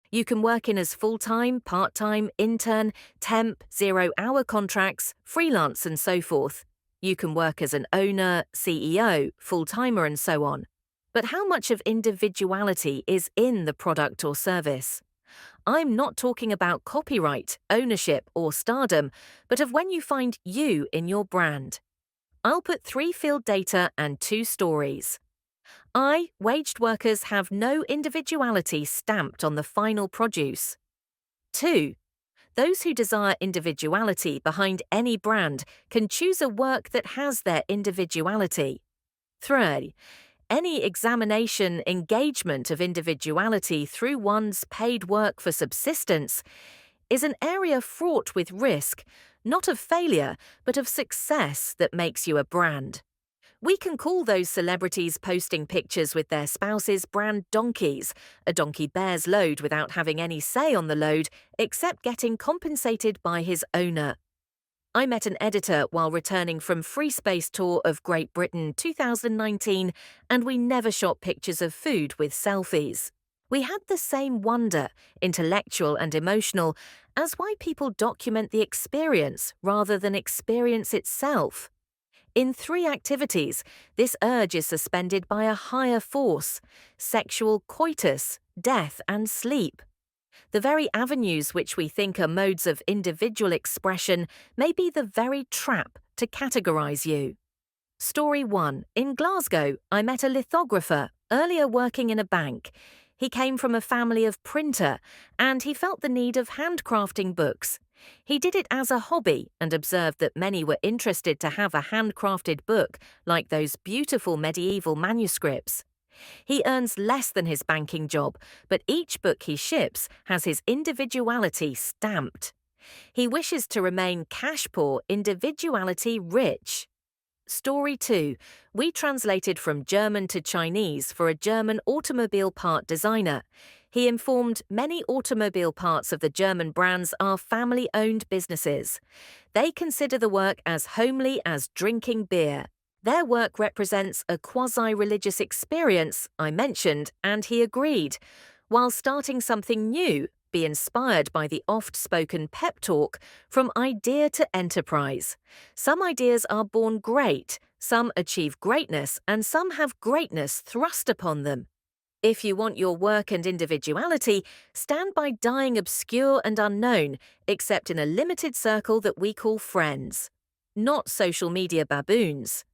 You can work in as full-time, part-time, intern, temp, zero-hour contracts, freelance and so forth. You can work as an owner, CEO, full-timer and so on. But how much of individuality is in the product or service? I'm not talking about copyright, ownership or stardom, but of when you find you in your brand. I'll put 3 field data and 2 stories. Waged workers have no individuality stamped on the final produce. 2. Those who desire individuality behind any brand can choose a work that has their individuality. 3. Any examination, engagement of individuality through one's paid work for subsistence is an area fraught with risk, not of failure, but of success that makes you a brand. We can call those celebrities posting pictures with their spouses brand donkeys. A donkey bears load without having any say on the load, except getting compensated by his owner. I met an editor while returning from Free Space Tour of Great Britain 2019, and we never shot pictures of food with selfies. We had the same wonder, intellectual and emotional, as why people document the experience rather than experience itself. In 3 activities, this urge is suspended by a higher force: sexual coitus, death, and sleep. The very avenues which we think are modes of individual expression may be the very trap to categorize you. Story 1. In Glasgow, I met a lithographer, earlier working in a bank. He came from a family of printer, and he felt the need of handcrafting books. He did it as a hobby and observed that many were interested to have a handcrafted book, like those beautiful medieval manuscripts. He earns less than his banking job, but each book he ships has his individuality stamped. He wishes to remain cash poor, individuality rich. Story 2. We translated from German to Chinese for a German automobile part designer. He informed many automobile parts of the German brands are family-owned businesses. They consider the work as homely as drinking beer. Their work represents a quasi-religious experience, I mentioned, and he agreed. While starting something new, be inspired by the oft-spoken pep talk, from idea to enterprise. Some ideas are born great, some achieve greatness, and some have greatness thrust upon them. If you want your work and individuality, stand by dying obscure and unknown, except in a limited circle that we call friends. Not social media baboons.